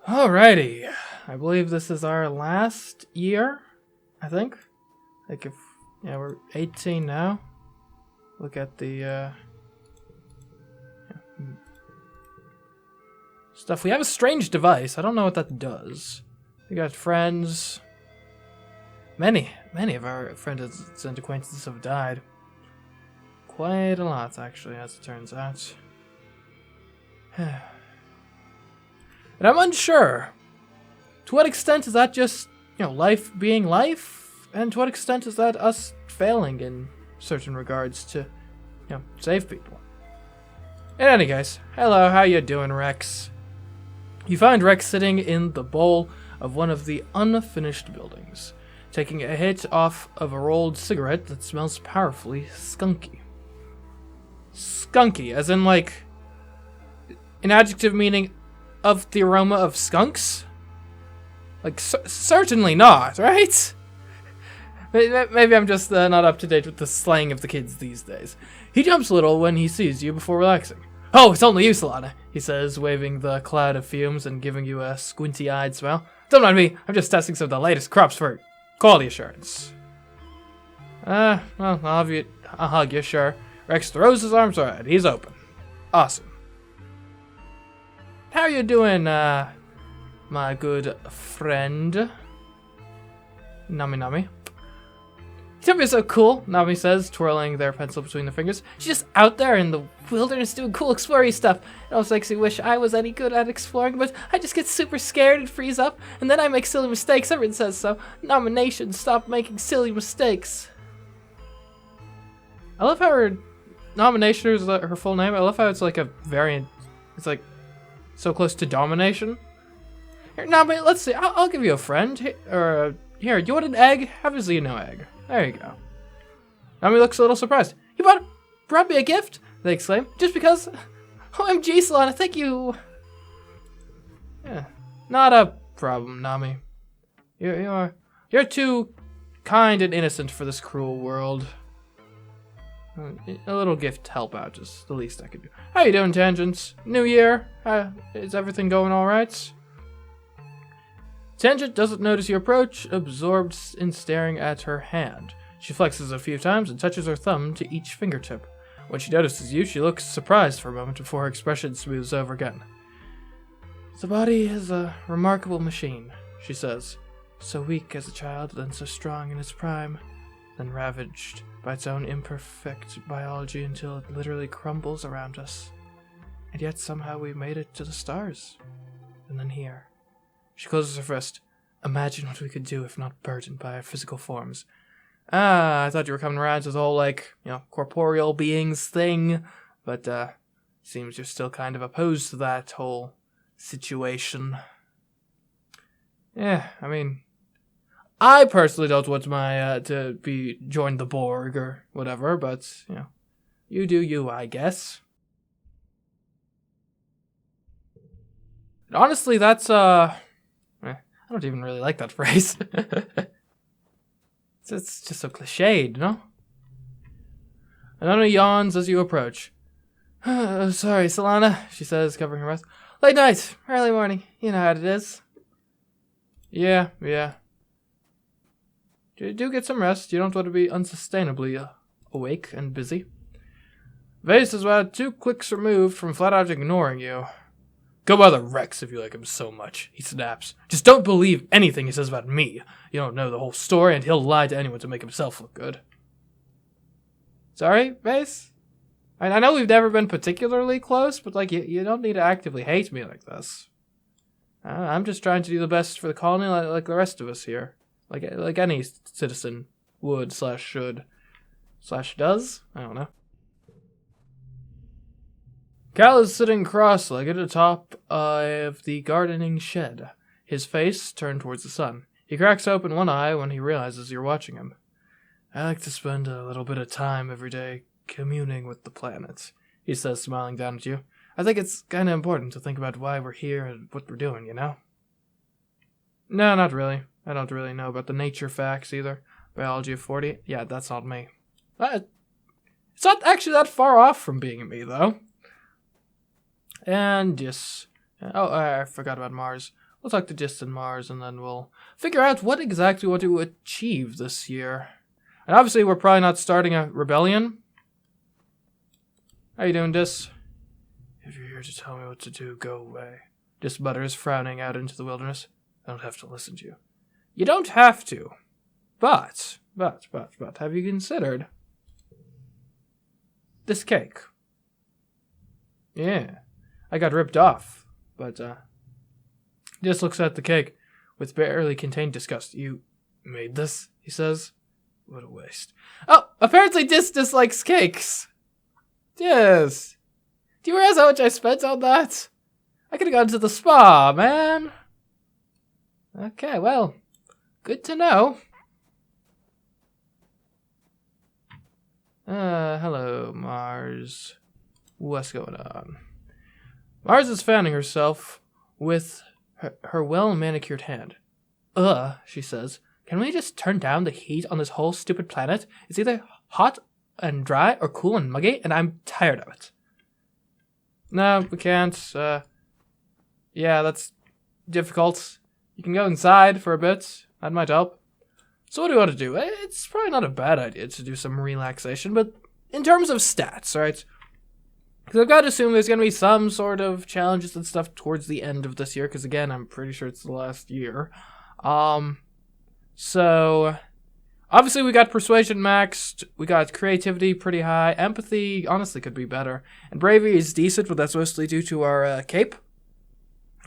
Alrighty. I believe this is our last year, I think. Like if, yeah, we're 18 now. Look at the, stuff. We have a strange device. I don't know what that does. We got friends. Many of our friends and acquaintances have died. Quite a lot, actually, as it turns out. And I'm unsure. To what extent is that just, life being life? And to what extent is that us failing in certain regards to, save people? In any case, hello, how you doing, Rex? You find Rex sitting in the bowl of one of the unfinished buildings, taking a hit off of a rolled cigarette that smells powerfully skunky. Skunky, as in, like, an adjective meaning of the aroma of skunks? Like, certainly not, right? Maybe I'm just not up to date with the slang of the kids these days. He jumps a little when he sees you before relaxing. "Oh, it's only you, Solana," he says, waving the cloud of fumes and giving you a squinty-eyed smile. "Don't mind me, I'm just testing some of the latest crops for quality assurance." Well, I'll hug you, sure. Rex throws his arms around. He's open. Awesome. How you doing, my good friend? Nami. "You're so cool," Nami says, twirling their pencil between their fingers. "She's just out there in the wilderness doing cool exploring stuff. It almost makes me wish I was any good at exploring, but I just get super scared and freeze up, and then I make silly mistakes. Everyone says so. Nomination, stop making silly mistakes." I love how her nomination is her full name. I love how it's like a variant. It's like so close to domination. Here, Nami, let's see. I'll give you a friend. Here, do you want an egg? Obviously, no egg. There you go. Nami looks a little surprised. "You brought me a gift?" they exclaim. "Just because? OMG, Solana, thank you." Yeah, not a problem, Nami. You're too kind and innocent for this cruel world. A little gift to help out is the least I could do. How you doing, Tangents? New year? Is everything going all right? Tangent doesn't notice your approach, absorbed in staring at her hand. She flexes a few times and touches her thumb to each fingertip. When she notices you, she looks surprised for a moment before her expression smooths over again. "The body is a remarkable machine," she says. "So weak as a child, then so strong in its prime, then ravaged by its own imperfect biology until it literally crumbles around us. And yet somehow we made it to the stars. And then here." She closes her fist. "Imagine what we could do if not burdened by our physical forms." I thought you were coming around to the whole, corporeal beings thing. But, seems you're still kind of opposed to that whole situation. Yeah, I mean, I personally don't want my, to be join the Borg or whatever, but, you do you, I guess. And honestly, that's, I don't even really like that phrase. It's just so cliched, no? Anona yawns as you approach. "Sorry, Solana," she says, covering her mouth. "Late night, early morning. You know how it is." Yeah. Do get some rest. You don't want to be unsustainably awake and busy. Vase is about 2 clicks removed from flat out ignoring you. "Go bother Rex if you like him so much," he snaps. "Just don't believe anything he says about me. You don't know the whole story, and he'll lie to anyone to make himself look good." Sorry, Vase? I know we've never been particularly close, but, you don't need to actively hate me like this. I'm just trying to do the best for the colony like the rest of us here. Like any citizen would / should / does. I don't know. Cal is sitting cross-legged atop of the gardening shed, his face turned towards the sun. He cracks open one eye when he realizes you're watching him. "I like to spend a little bit of time every day communing with the planet," he says, smiling down at you. "I think it's kind of important to think about why we're here and what we're doing, you know?" "No, not really. I don't really know about the nature facts either. Biology of 40? Yeah, that's not me." It's not actually that far off from being me, though. And yes. Oh, I forgot about Mars. We'll talk to Gist and Mars, and then we'll figure out what exactly we want to achieve this year. And obviously, we're probably not starting a rebellion. How you doing, Dis? If you're here to tell me what to do, go away. Dis mutters, frowning out into the wilderness. I don't have to listen to you. You don't have to. But, have you considered this cake? Yeah, I got ripped off, but, Dis looks at the cake with barely contained disgust. You made this, he says. What a waste. Oh, apparently Dis dislikes cakes. Yes. Do you realize how much I spent on that? I could have gone to the spa, man. Okay, well, good to know. Hello, Mars. What's going on? Mars is fanning herself with her well-manicured hand. She says. Can we just turn down the heat on this whole stupid planet? It's either hot and dry or cool and muggy, and I'm tired of it. No, we can't. Yeah, that's difficult. You can go inside for a bit. That might help. So what do you want to do? It's probably not a bad idea to do some relaxation, but in terms of stats, right? Because I've got to assume there's going to be some sort of challenges and stuff towards the end of this year, because again, I'm pretty sure it's the last year. So, obviously we got Persuasion maxed, we got Creativity pretty high, Empathy honestly could be better, and Bravery is decent, but that's mostly due to our cape.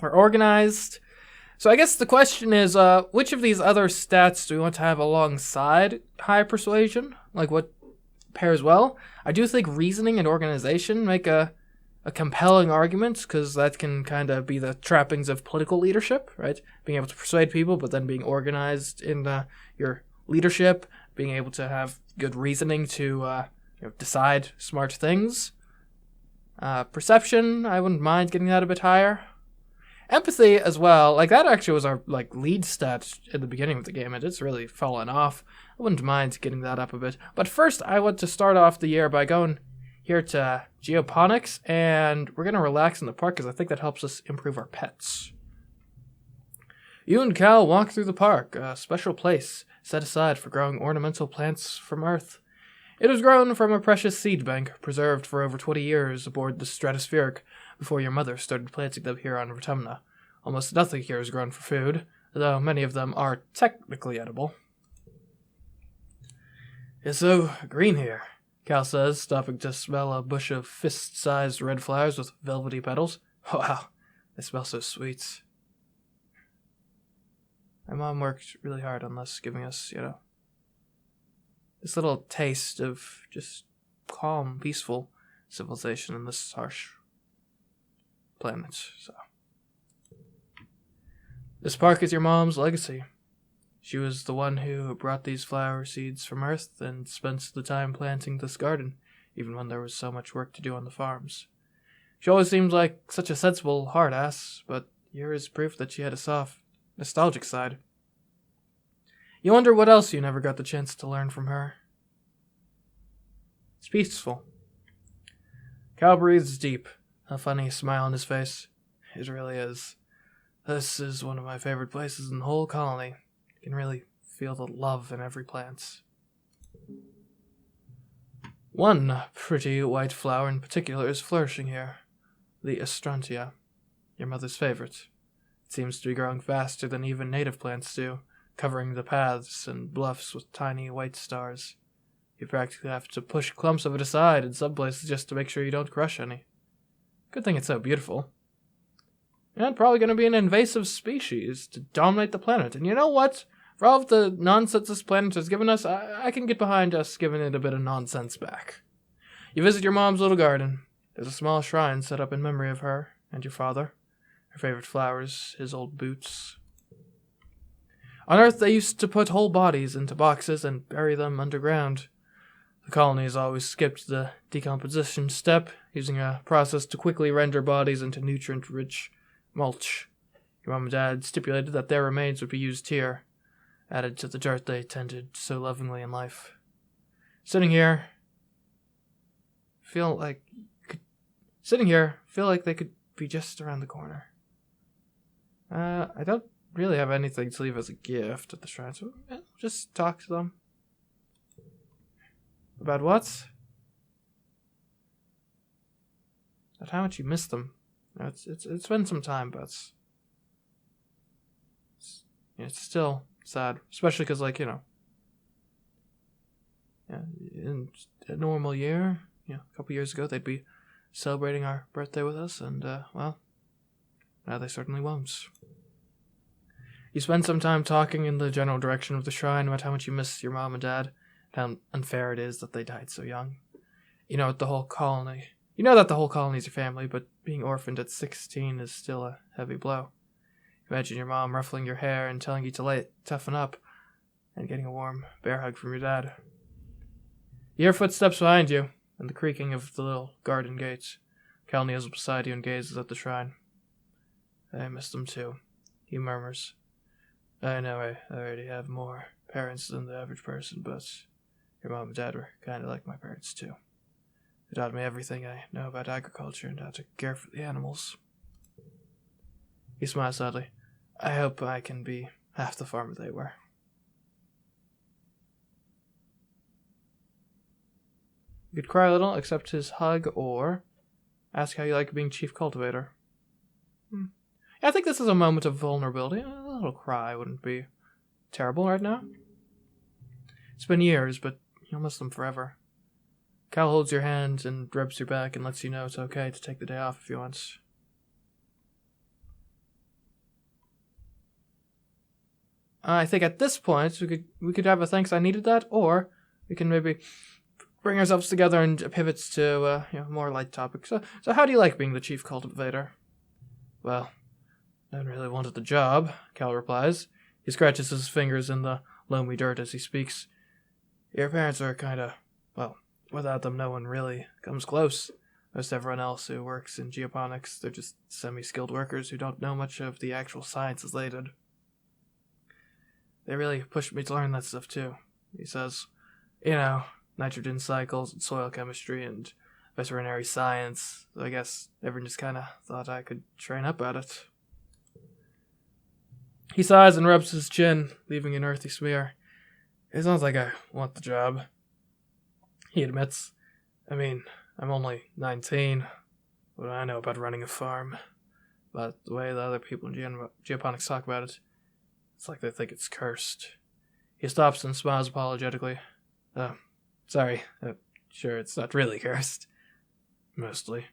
We're organized. So I guess the question is, which of these other stats do we want to have alongside high persuasion? Like what pairs well? I do think reasoning and organization make a compelling argument, because that can kind of be the trappings of political leadership, right? Being able to persuade people, but then being organized in your leadership, being able to have good reasoning to decide smart things. Perception, I wouldn't mind getting that a bit higher. Empathy as well, like that actually was our lead stat at the beginning of the game, and it's really fallen off. I wouldn't mind getting that up a bit. But first, I want to start off the year by going here to Geoponics, and we're going to relax in the park because I think that helps us improve our pets. You and Cal walk through the park, a special place set aside for growing ornamental plants from Earth. It was grown from a precious seed bank, preserved for over 20 years aboard the Stratospheric, before your mother started planting them here on Rotumna. Almost nothing here is grown for food, though many of them are technically edible. It's so green here, Cal says, stopping to smell a bush of fist-sized red flowers with velvety petals. Wow, they smell so sweet. My mom worked really hard on this, giving us, this little taste of just calm, peaceful civilization in this harsh planet. So, this park is your mom's legacy. She was the one who brought these flower seeds from Earth and spent the time planting this garden, even when there was so much work to do on the farms. She always seemed like such a sensible hard ass, but here is proof that she had a soft, nostalgic side. You wonder what else you never got the chance to learn from her. It's peaceful. Cal breathes deep, a funny smile on his face. It really is. This is one of my favorite places in the whole colony. You can really feel the love in every plant. One pretty white flower in particular is flourishing here. The Astrantia, your mother's favorite. It seems to be growing faster than even native plants do, covering the paths and bluffs with tiny white stars. You practically have to push clumps of it aside in some places just to make sure you don't crush any. Good thing it's so beautiful. And probably going to be an invasive species to dominate the planet. And you know what? For all of the nonsense this planet has given us, I can get behind us giving it a bit of nonsense back. You visit your mom's little garden. There's a small shrine set up in memory of her and your father. Her favorite flowers, his old boots. On Earth, they used to put whole bodies into boxes and bury them underground. The colony has always skipped the decomposition step, using a process to quickly render bodies into nutrient-rich mulch. Your mom and dad stipulated that their remains would be used here, added to the dirt they tended so lovingly in life. Sitting here, feel like they could be just around the corner. I don't really have anything to leave as a gift at the shrine, so just talk to them. About what? About how much you miss them. It's been some time, but it's still sad, especially because, like, in a normal year, a couple years ago, they'd be celebrating our birthday with us, and well, now they certainly won't. You spend some time talking in the general direction of the shrine about how much you miss your mom and dad, and how unfair it is that they died so young. You know that the whole colony is your family, but being orphaned at 16 is still a heavy blow. Imagine your mom ruffling your hair and telling you to toughen up, and getting a warm bear hug from your dad. You hear footsteps behind you, and the creaking of the little garden gates. Cal kneels beside you and gazes at the shrine. I miss them too, he murmurs. I know I already have more parents than the average person, but your mom and dad were kind of like my parents too. They taught me everything I know about agriculture and how to care for the animals. He smiles sadly. I hope I can be half the farmer they were. You could cry a little, accept his hug, or ask how you like being chief cultivator. I think this is a moment of vulnerability. A little cry wouldn't be terrible right now. It's been years, but you'll miss them forever. Cal holds your hand and rubs your back and lets you know it's okay to take the day off if you want. I think at this point we could have a thanks I needed that, or we can maybe bring ourselves together and pivot to more light topics. So how do you like being the chief cultivator? Well, I don't really wanted the job, Cal replies. He scratches his fingers in the loamy dirt as he speaks. Your parents are kinda, well, without them no one really comes close. Most everyone else who works in geoponics, they're just semi-skilled workers who don't know much of the actual science as they did. They really pushed me to learn that stuff too, he says. Nitrogen cycles and soil chemistry and veterinary science. So I guess everyone just kinda thought I could train up at it. He sighs and rubs his chin, leaving an earthy smear. It sounds like I want the job, he admits. I mean, I'm only 19. What do I know about running a farm? But the way the other people in geoponics talk about it, it's like they think it's cursed. He stops and smiles apologetically. Sorry. Sure, it's not really cursed. Mostly.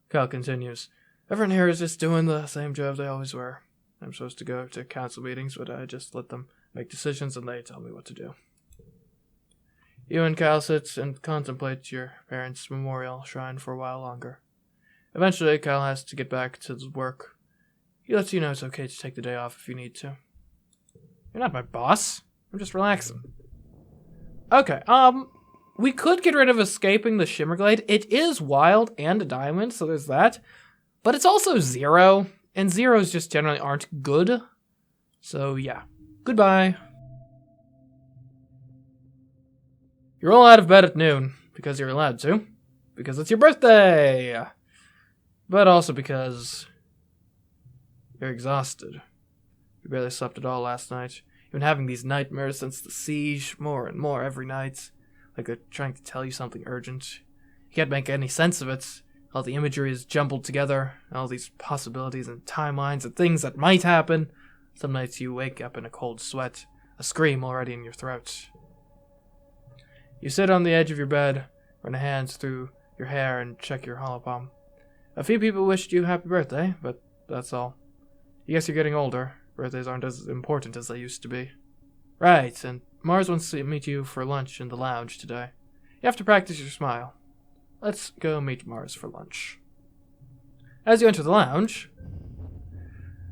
Cal continues. Everyone here is just doing the same job they always were. I'm supposed to go to council meetings, but I just let them make decisions and they tell me what to do. You and Cal sit and contemplate your parents' memorial shrine for a while longer. Eventually, Cal has to get back to his work. He lets you know it's okay to take the day off if you need to. You're not my boss. I'm just relaxing. Okay, we could get rid of escaping the Shimmerglade. It is wild and a diamond, so there's that. But it's also 0, and 0s just generally aren't good. So yeah, goodbye. You're all out of bed at noon, because you're allowed to. Because it's your birthday! But also because you're exhausted. You barely slept at all last night. You've been having these nightmares since the siege, more and more every night. Like they're trying to tell you something urgent. You can't make any sense of it. All the imagery is jumbled together. All these possibilities and timelines and things that might happen. Some nights you wake up in a cold sweat, a scream already in your throat. You sit on the edge of your bed, run a hand through your hair and check your hollow palm. A few people wished you happy birthday, but that's all. I guess you're getting older. Birthdays aren't as important as they used to be. Right, and Mars wants to meet you for lunch in the lounge today. You have to practice your smile. Let's go meet Mars for lunch. As you enter the lounge...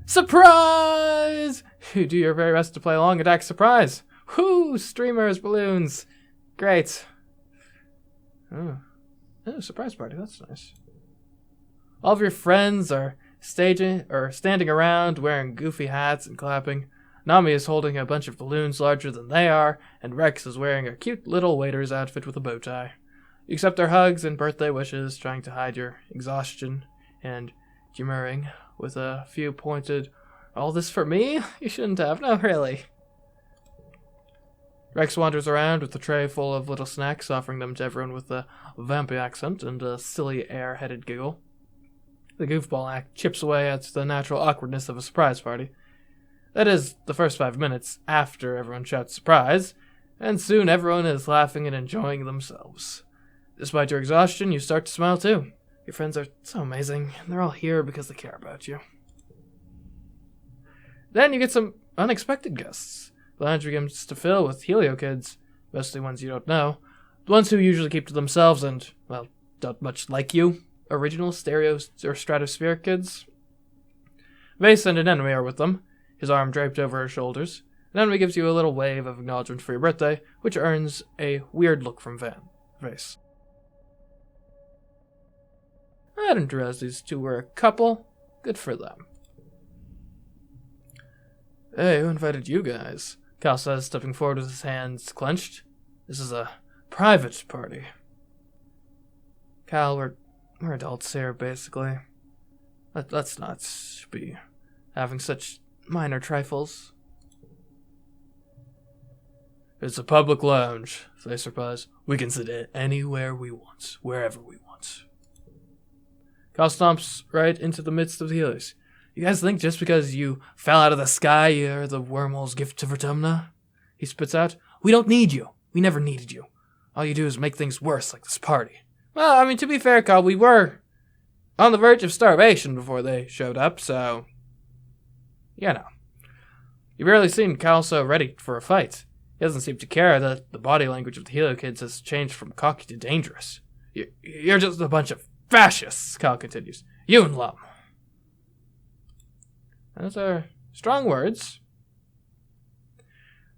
Surprise! You do your very best to play along and act surprised. Whoo! Streamers, balloons. Great. Oh, surprise party. That's nice. All of your friends are standing around wearing goofy hats and clapping. Nami is holding a bunch of balloons larger than they are, and Rex is wearing a cute little waiter's outfit with a bow tie. You accept their hugs and birthday wishes, trying to hide your exhaustion and demurring with a few pointed All this for me? You shouldn't have. No, really. Rex wanders around with a tray full of little snacks, offering them to everyone with a vampy accent and a silly air-headed giggle. The goofball act chips away at the natural awkwardness of a surprise party. That is, the first 5 minutes after everyone shouts surprise, and soon everyone is laughing and enjoying themselves. Despite your exhaustion, you start to smile too. Your friends are so amazing, and they're all here because they care about you. Then you get some unexpected guests. The lounge begins to fill with Helio kids, mostly ones you don't know. The ones who usually keep to themselves and, well, don't much like you. Original stereo or stratospheric kids. Vase and an enemy are with them, his arm draped over her shoulders. An enemy gives you a little wave of acknowledgement for your birthday, which earns a weird look from Vase. I didn't realize these two were a couple. Good for them. Hey, who invited you guys? Cal says, stepping forward with his hands clenched. This is a private party. Cal, we're adults here, basically. Let's not be having such minor trifles. It's a public lounge, Face replies. We can sit anywhere we want, wherever we want. Cal stomps right into the midst of the Helios. You guys think just because you fell out of the sky you're the wormhole's gift to Vertumna? He spits out. We don't need you. We never needed you. All you do is make things worse, like this party. Well, I mean, to be fair, Cal, we were on the verge of starvation before they showed up, so... You know. You've rarely seen Cal so ready for a fight. He doesn't seem to care that the body language of the Helio kids has changed from cocky to dangerous. You're just a bunch of fascists, Cal continues. You and Lum. Those are strong words.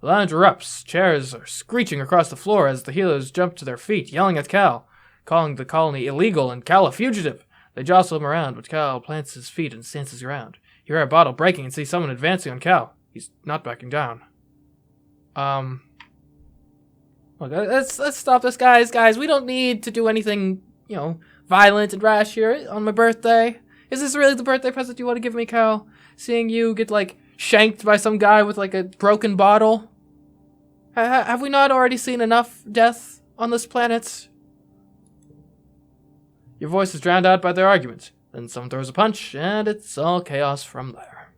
The lounge erupts. Chairs are screeching across the floor as the Helios jump to their feet, yelling at Cal, calling the colony illegal and Cal a fugitive. They jostle him around, but Cal plants his feet and stands his ground. You hear a bottle breaking and see someone advancing on Cal. He's not backing down. Look, let's stop this, guys. Guys, we don't need to do anything, violent and rash here on my birthday. Is this really the birthday present you want to give me, Cal? Seeing you get, shanked by some guy with, a broken bottle? Have we not already seen enough death on this planet? Your voice is drowned out by their argument. Then someone throws a punch, and it's all chaos from there.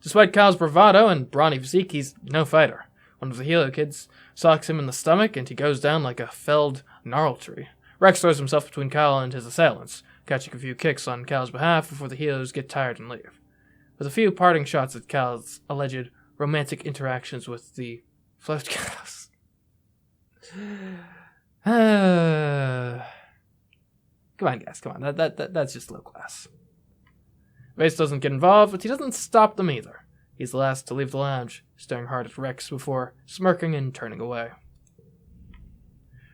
Despite Cal's bravado and brawny physique, he's no fighter. One of the Helio kids socks him in the stomach, and he goes down like a felled gnarl tree. Rex throws himself between Cal and his assailants, catching a few kicks on Cal's behalf before the Helios get tired and leave. With a few parting shots at Cal's alleged romantic interactions with the float cows. Come on, guys, come on. That's just low class. Vase doesn't get involved, but he doesn't stop them either. He's the last to leave the lounge, staring hard at Rex before smirking and turning away.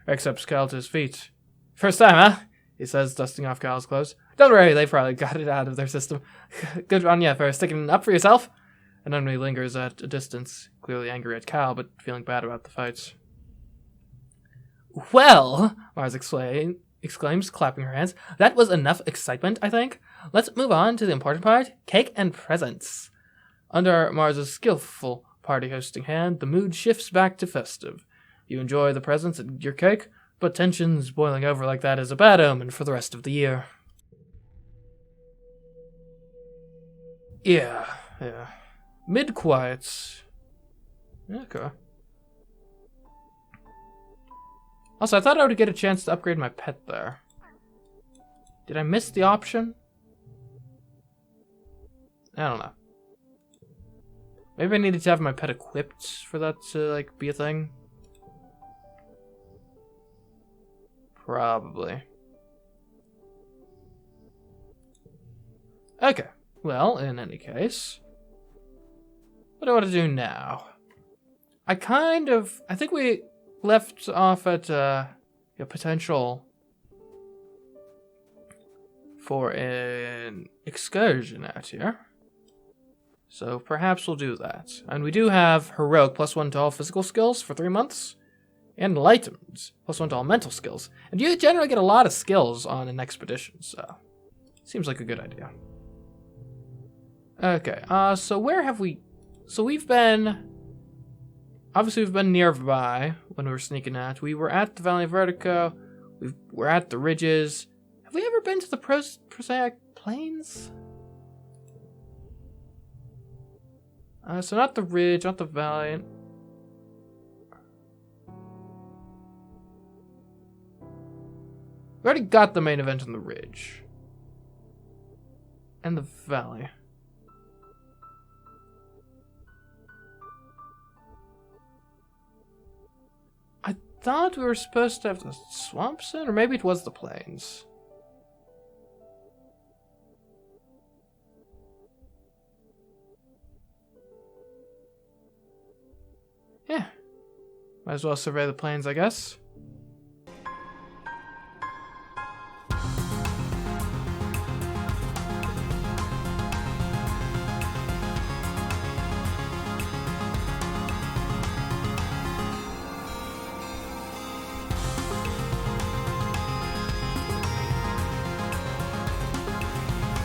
Rex helps Cal to his feet. First time, huh? He says, dusting off Cal's clothes. Don't worry, they probably got it out of their system. Good on you for sticking up for yourself. An enemy lingers at a distance, clearly angry at Cal, but feeling bad about the fights. Well, Mars exclaims, clapping her hands. That was enough excitement, I think. Let's move on to the important part, cake and presents. Under Mars's skillful party hosting hand, the mood shifts back to festive. You enjoy the presents and your cake, but tensions boiling over like that is a bad omen for the rest of the year. Yeah. Mid-quiets. Okay. Also, I thought I would get a chance to upgrade my pet there. Did I miss the option? I don't know. Maybe I needed to have my pet equipped for that to, be a thing. Probably. Okay. Well, in any case, what do I want to do now? I think we left off at a potential for an excursion out here. So perhaps we'll do that. And we do have Heroic +1 to all physical skills for 3 months. And Enlightened +1 to all mental skills. And you generally get a lot of skills on an expedition, so seems like a good idea. Okay, so where have we... So we've been... Obviously, we've been nearby when we were sneaking out. We were at the Valley of Vertigo. We're at the ridges. Have we ever been to the Prosaic Plains? So not the ridge, not the valley. We already got the main event on the ridge. And the valley. I thought we were supposed to have the swamps in, or maybe it was the plains. Yeah. Might as well survey the plains, I guess.